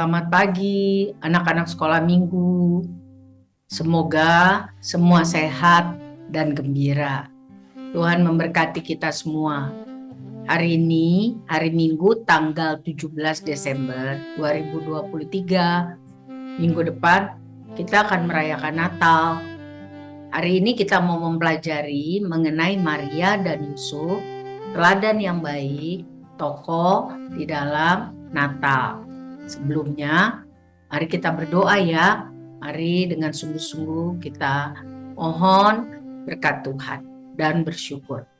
Selamat pagi, anak-anak sekolah minggu. Semoga semua sehat dan gembira. Tuhan memberkati kita semua. Hari ini, hari Minggu tanggal 17 Desember 2023. Minggu depan kita akan merayakan Natal. Hari ini kita mau mempelajari mengenai Maria dan Yusuf, teladan yang baik, tokoh di dalam Natal. Sebelumnya, mari kita berdoa ya. Mari dengan sungguh-sungguh kita mohon berkat Tuhan dan bersyukur.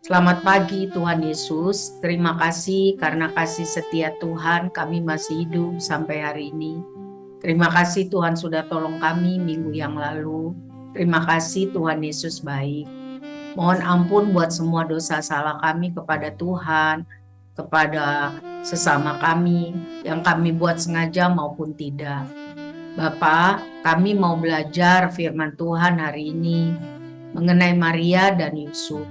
Selamat pagi Tuhan Yesus. Terima kasih karena kasih setia Tuhan kami masih hidup sampai hari ini. Terima kasih Tuhan sudah tolong kami minggu yang lalu. Terima kasih Tuhan Yesus baik. Mohon ampun buat semua dosa salah kami kepada Tuhan, kepada sesama kami yang kami buat sengaja maupun tidak. Bapa, kami mau belajar firman Tuhan hari ini mengenai Maria dan Yusuf.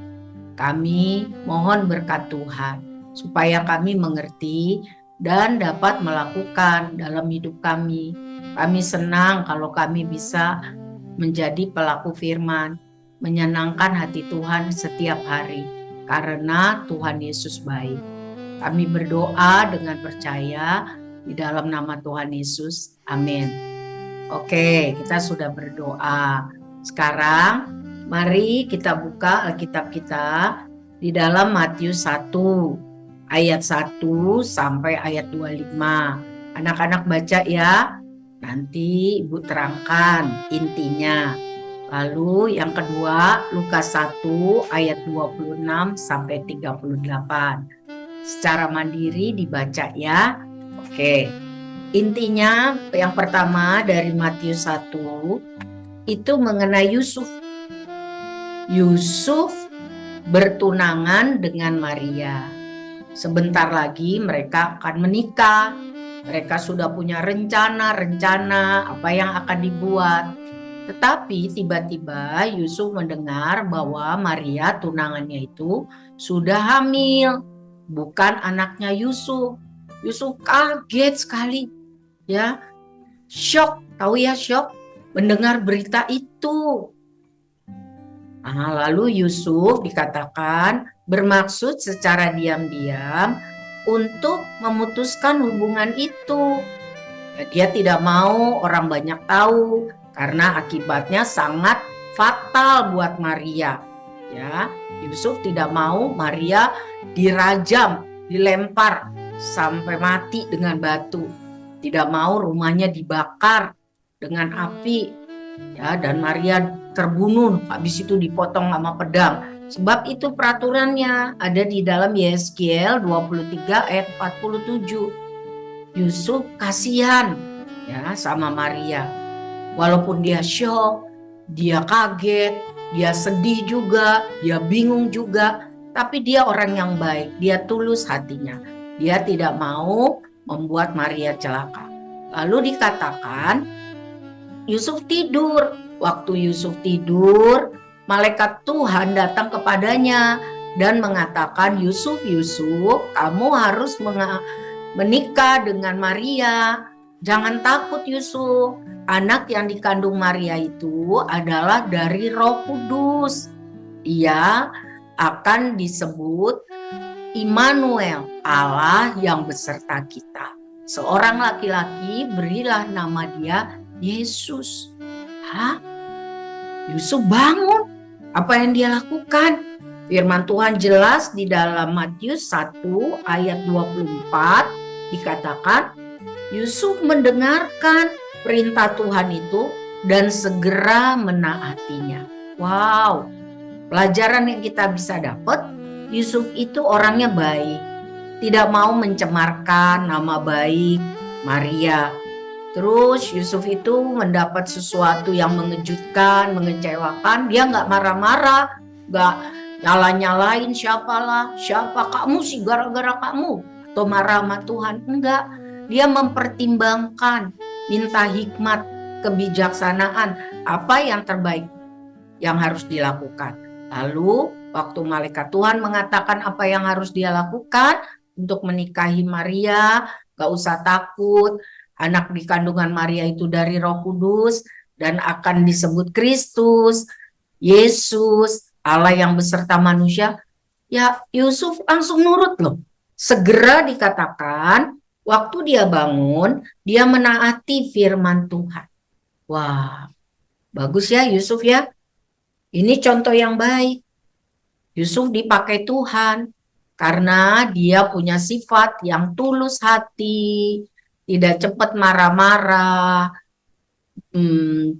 Kami mohon berkat Tuhan supaya kami mengerti dan dapat melakukan dalam hidup kami. Kami senang kalau kami bisa menjadi pelaku firman, menyenangkan hati Tuhan setiap hari karena Tuhan Yesus baik. Kami berdoa dengan percaya di dalam nama Tuhan Yesus. Amin. Oke, kita sudah berdoa. Sekarang mari kita buka Alkitab kita di dalam Matius 1 ayat 1 sampai ayat 25. Anak-anak baca ya. Nanti Ibu terangkan intinya. Lalu yang kedua Lukas 1 ayat 26 sampai 38. Secara mandiri dibaca ya. Oke. Intinya yang pertama dari Matius 1 itu mengenai Yusuf. Yusuf bertunangan dengan Maria. Sebentar lagi mereka akan menikah. Mereka sudah punya rencana apa yang akan dibuat. Tetapi tiba-tiba Yusuf mendengar bahwa Maria tunangannya itu sudah hamil. Bukan anaknya Yusuf. Yusuf kaget sekali, ya, syok, tahu ya syok, mendengar berita itu. Nah, lalu Yusuf dikatakan bermaksud secara diam-diam untuk memutuskan hubungan itu. Ya, dia tidak mau orang banyak tahu karena akibatnya sangat fatal buat Maria. Ya, Yusuf tidak mau Maria dirajam, dilempar sampai mati dengan batu. Tidak mau rumahnya dibakar dengan api. Ya, dan Maria terbunuh, habis itu dipotong sama pedang. Sebab itu peraturannya ada di dalam Yeskiel 23 ayat 47. Yusuf kasihan ya sama Maria. Walaupun dia syok, dia kaget, dia sedih juga, dia bingung juga, tapi dia orang yang baik, dia tulus hatinya. Dia tidak mau membuat Maria celaka. Lalu dikatakan Yusuf tidur. Waktu Yusuf tidur, malaikat Tuhan datang kepadanya dan mengatakan, Yusuf, kamu harus menikah dengan Maria. Jangan takut Yusuf. Anak yang dikandung Maria itu adalah dari Roh Kudus. Dia akan disebut Immanuel, Allah yang beserta kita. Seorang laki-laki, berilah nama dia Yesus. Hah? Yusuf bangun. Apa yang dia lakukan? Firman Tuhan jelas di dalam Matius 1 ayat 24 dikatakan, Yusuf mendengarkan perintah Tuhan itu dan segera menaatinya. Wow, pelajaran yang kita bisa dapat, Yusuf itu orangnya baik. Tidak mau mencemarkan nama baik Maria. Terus Yusuf itu mendapat sesuatu yang mengejutkan, mengecewakan. Dia nggak marah-marah, nggak nyala-nyalain siapa kamu sih gara-gara kamu. Atau marah sama Tuhan, enggak. Dia mempertimbangkan, minta hikmat, kebijaksanaan, apa yang terbaik yang harus dilakukan. Lalu waktu malaikat Tuhan mengatakan apa yang harus dia lakukan untuk menikahi Maria, gak usah takut. Anak di kandungan Maria itu dari Roh Kudus dan akan disebut Kristus, Yesus, Allah yang beserta manusia. Ya Yusuf langsung nurut loh. Segera dikatakan waktu dia bangun, dia menaati firman Tuhan. Wah, bagus ya Yusuf ya. Ini contoh yang baik. Yusuf dipakai Tuhan karena dia punya sifat yang tulus hati, tidak cepat marah-marah,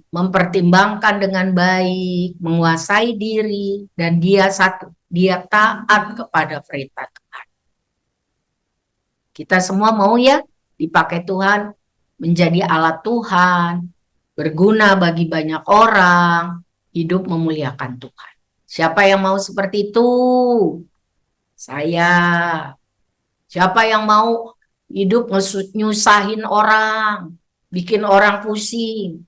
mempertimbangkan dengan baik, menguasai diri, dan dia taat kepada perintah Tuhan. Kita semua mau ya dipakai Tuhan, menjadi alat Tuhan, berguna bagi banyak orang, hidup memuliakan Tuhan. Siapa yang mau seperti itu? Saya. Siapa yang mau hidup nyusahin orang, bikin orang pusing,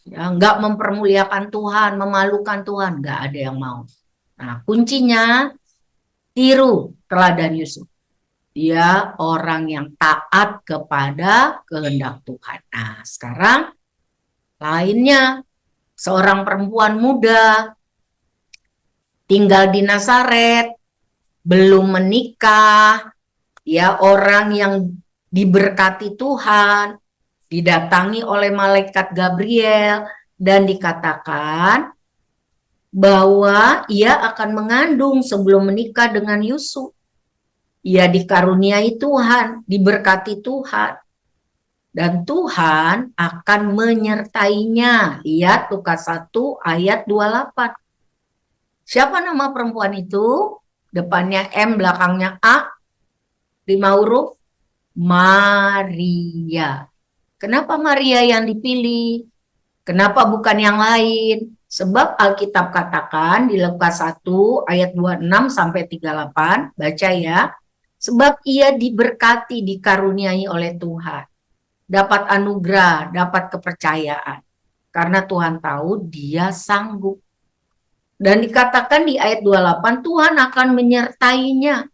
ya, nggak mempermuliakan Tuhan, memalukan Tuhan, nggak ada yang mau. Nah, kuncinya tiru teladan Yusuf. Dia orang yang taat kepada kehendak Tuhan. Nah, sekarang lainnya, seorang perempuan muda tinggal di Nazaret, belum menikah, ya orang yang diberkati Tuhan, didatangi oleh malaikat Gabriel, dan dikatakan bahwa ia akan mengandung sebelum menikah dengan Yusuf. Ia dikaruniai Tuhan, diberkati Tuhan. Dan Tuhan akan menyertainya. Lihat Lukas 1 ayat 28. Siapa nama perempuan itu? Depannya M, belakangnya A. 5 huruf. Maria. Kenapa Maria yang dipilih? Kenapa bukan yang lain? Sebab Alkitab katakan di Lukas 1 ayat 26 sampai 38, baca ya. Sebab ia diberkati, dikaruniai oleh Tuhan. Dapat anugerah, dapat kepercayaan. Karena Tuhan tahu dia sanggup. Dan dikatakan di ayat 28, Tuhan akan menyertainya.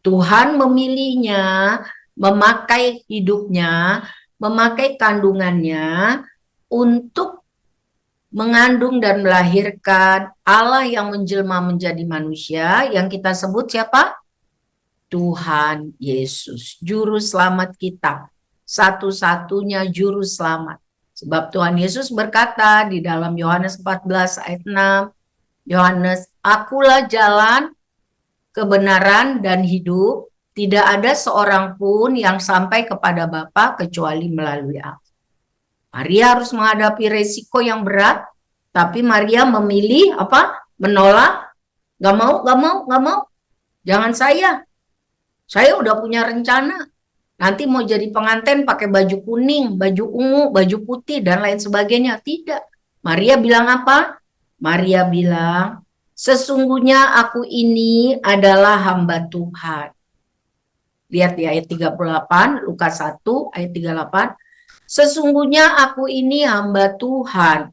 Tuhan memilihnya, memakai hidupnya, memakai kandungannya untuk mengandung dan melahirkan Allah yang menjelma menjadi manusia, yang kita sebut siapa? Tuhan Yesus, juru selamat kita, satu-satunya juru selamat. Sebab Tuhan Yesus berkata di dalam Yohanes 14 ayat 6, Yohanes, akulah jalan, kebenaran dan hidup, tidak ada seorang pun yang sampai kepada Bapa kecuali melalui aku. Maria harus menghadapi resiko yang berat, tapi Maria memilih apa? Menolak, gak mau. Jangan saya udah punya rencana. Nanti mau jadi pengantin pakai baju kuning, baju ungu, baju putih, dan lain sebagainya. Tidak. Maria bilang apa? Maria bilang, sesungguhnya aku ini adalah hamba Tuhan. Lihat di ayat 38, Lukas 1 ayat 38. Sesungguhnya aku ini hamba Tuhan.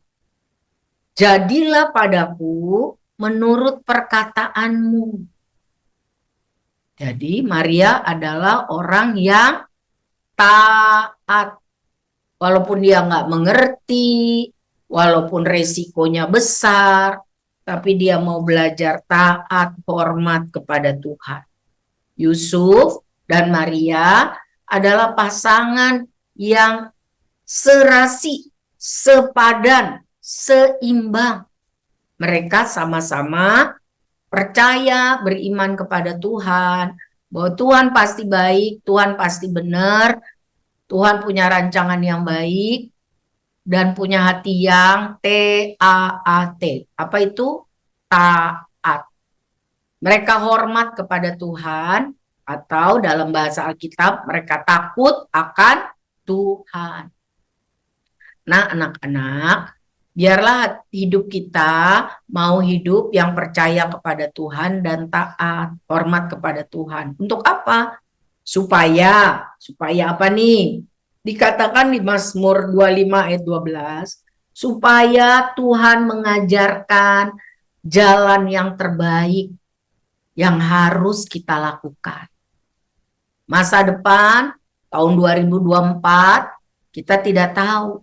Jadilah padaku menurut perkataanmu. Jadi Maria adalah orang yang taat. Walaupun dia nggak mengerti, walaupun resikonya besar, tapi dia mau belajar taat, hormat kepada Tuhan. Yusuf dan Maria adalah pasangan yang serasi, sepadan, seimbang. Mereka sama-sama percaya, beriman kepada Tuhan, bahwa Tuhan pasti baik, Tuhan pasti benar, Tuhan punya rancangan yang baik, dan punya hati yang T-A-A-T. Apa itu? Taat. Mereka hormat kepada Tuhan, atau dalam bahasa Alkitab, mereka takut akan Tuhan. Nah, anak-anak, biarlah hidup kita mau hidup yang percaya kepada Tuhan dan taat, hormat kepada Tuhan. Untuk apa? Supaya apa nih? Dikatakan di Mazmur 25 ayat 12, supaya Tuhan mengajarkan jalan yang terbaik yang harus kita lakukan. Masa depan Tahun 2024 kita tidak tahu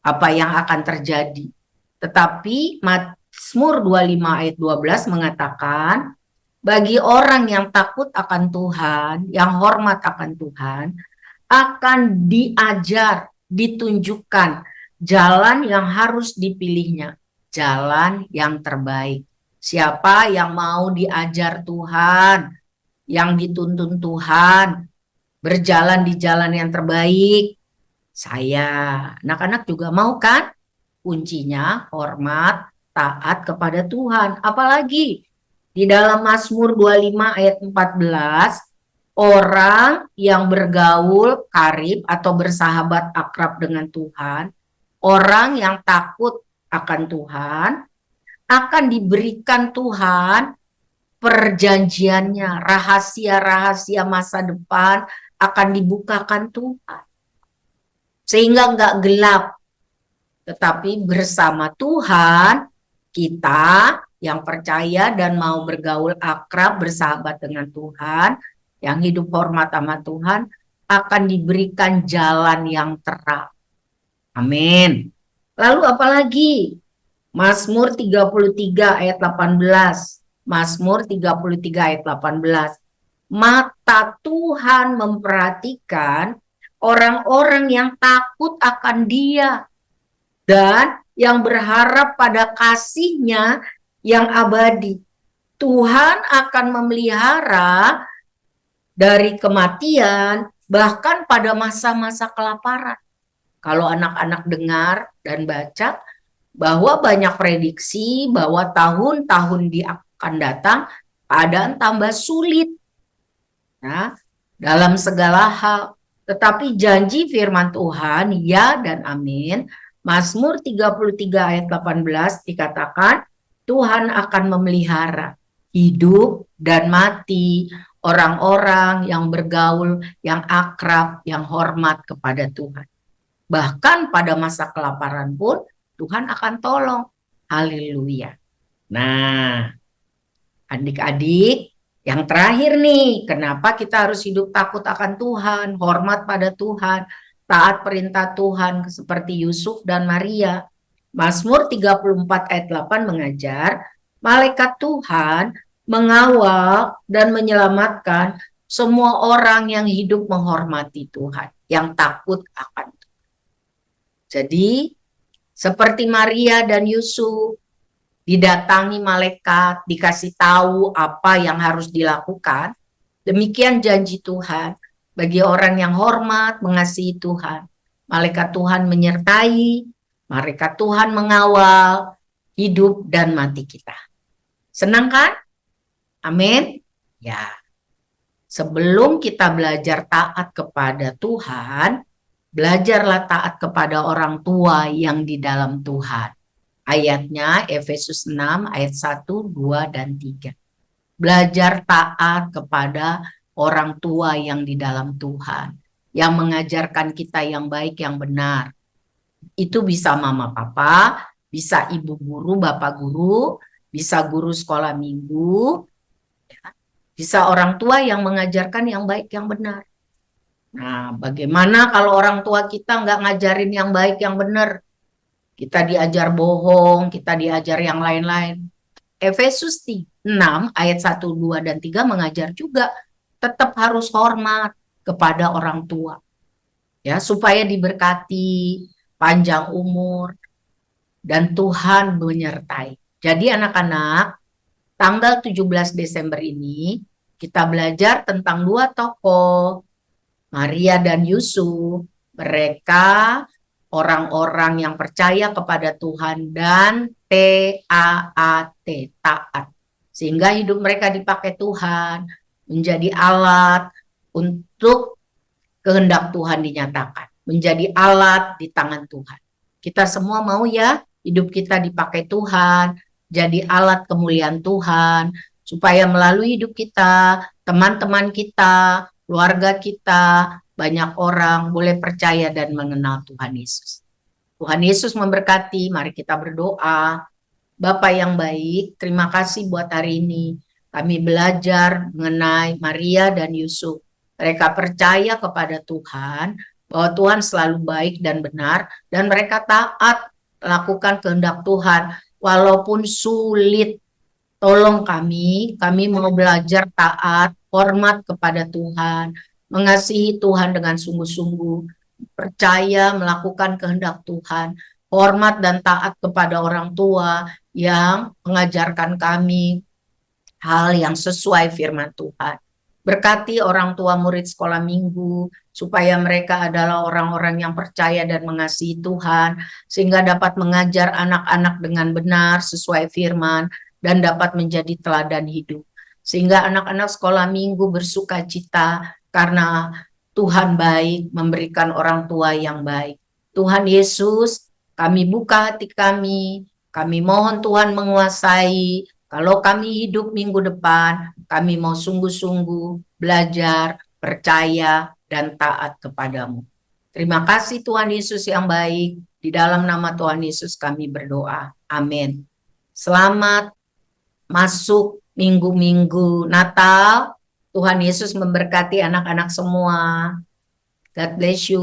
apa yang akan terjadi. Tetapi Mazmur 25 ayat 12 mengatakan, bagi orang yang takut akan Tuhan, yang hormat akan Tuhan, akan diajar, ditunjukkan jalan yang harus dipilihnya, jalan yang terbaik. Siapa yang mau diajar Tuhan, yang dituntun Tuhan, berjalan di jalan yang terbaik? Saya, anak-anak juga mau kan? Kuncinya hormat, taat kepada Tuhan. Apalagi di dalam Mazmur 25 ayat 14, orang yang bergaul karib atau bersahabat akrab dengan Tuhan, orang yang takut akan Tuhan, akan diberikan Tuhan perjanjiannya, rahasia-rahasia masa depan akan dibukakan Tuhan. Sehingga nggak gelap, tetapi bersama Tuhan, kita yang percaya dan mau bergaul akrab, bersahabat dengan Tuhan, yang hidup hormat sama Tuhan, akan diberikan jalan yang terang. Amin. Lalu apalagi? Mazmur 33 ayat 18. Mazmur 33 ayat 18. Mata Tuhan memperhatikan orang-orang yang takut akan Dia dan yang berharap pada kasih-Nya yang abadi. Tuhan akan memelihara dari kematian, bahkan pada masa-masa kelaparan. Kalau anak-anak dengar dan baca bahwa banyak prediksi bahwa tahun-tahun di akan datang keadaan tambah sulit, ya, dalam segala hal. Tetapi janji firman Tuhan, ya dan amin. Mazmur 33 ayat 18 dikatakan, Tuhan akan memelihara hidup dan mati orang-orang yang bergaul, yang akrab, yang hormat kepada Tuhan. Bahkan pada masa kelaparan pun Tuhan akan tolong. Haleluya. Nah, adik-adik, yang terakhir nih, kenapa kita harus hidup takut akan Tuhan, hormat pada Tuhan, taat perintah Tuhan seperti Yusuf dan Maria. Mazmur 34 ayat 8 mengajar, malaikat Tuhan mengawal dan menyelamatkan semua orang yang hidup menghormati Tuhan, yang takut akan Tuhan. Jadi, seperti Maria dan Yusuf, didatangi malaikat, dikasih tahu apa yang harus dilakukan. Demikian janji Tuhan bagi orang yang hormat, mengasihi Tuhan. Malaikat Tuhan menyertai, malaikat Tuhan mengawal hidup dan mati kita. Senang kan? Amin. Ya. Sebelum kita belajar taat kepada Tuhan, belajarlah taat kepada orang tua yang di dalam Tuhan. Ayatnya Efesus 6 ayat 1, 2, dan 3. Belajar taat kepada orang tua yang di dalam Tuhan, yang mengajarkan kita yang baik, yang benar. Itu bisa mama papa, bisa ibu guru, bapak guru, bisa guru sekolah minggu, bisa orang tua yang mengajarkan yang baik, yang benar. Nah, bagaimana kalau orang tua kita nggak ngajarin yang baik, yang benar? Kita diajar bohong, kita diajar yang lain-lain. Efesus 6 ayat 1, 2, dan 3 mengajar juga tetap harus hormat kepada orang tua. Ya, supaya diberkati, panjang umur, dan Tuhan menyertai. Jadi anak-anak, tanggal 17 Desember ini kita belajar tentang dua tokoh, Maria dan Yusuf. Mereka orang-orang yang percaya kepada Tuhan dan T-A-A-T, taat. Sehingga hidup mereka dipakai Tuhan, menjadi alat untuk kehendak Tuhan dinyatakan. Menjadi alat di tangan Tuhan. Kita semua mau ya, hidup kita dipakai Tuhan, jadi alat kemuliaan Tuhan, supaya melalui hidup kita, teman-teman kita, keluarga kita, banyak orang boleh percaya dan mengenal Tuhan Yesus. Tuhan Yesus memberkati, mari kita berdoa. Bapa yang baik, terima kasih buat hari ini. Kami belajar mengenai Maria dan Yusuf. Mereka percaya kepada Tuhan, bahwa Tuhan selalu baik dan benar, dan mereka taat lakukan kehendak Tuhan, walaupun sulit. Tolong kami mau belajar taat, hormat kepada Tuhan, mengasihi Tuhan dengan sungguh-sungguh, percaya melakukan kehendak Tuhan, hormat dan taat kepada orang tua yang mengajarkan kami hal yang sesuai firman Tuhan. Berkati orang tua murid sekolah minggu, supaya mereka adalah orang-orang yang percaya dan mengasihi Tuhan, sehingga dapat mengajar anak-anak dengan benar sesuai firman, dan dapat menjadi teladan hidup. Sehingga anak-anak sekolah minggu bersuka cita, karena Tuhan baik, memberikan orang tua yang baik. Tuhan Yesus, kami buka hati kami mohon Tuhan menguasai. Kalau kami hidup minggu depan, kami mau sungguh-sungguh belajar, percaya, dan taat kepadamu. Terima kasih Tuhan Yesus yang baik. Di dalam nama Tuhan Yesus kami berdoa. Amin. Selamat masuk minggu-minggu Natal. Tuhan Yesus memberkati anak-anak semua. God bless you.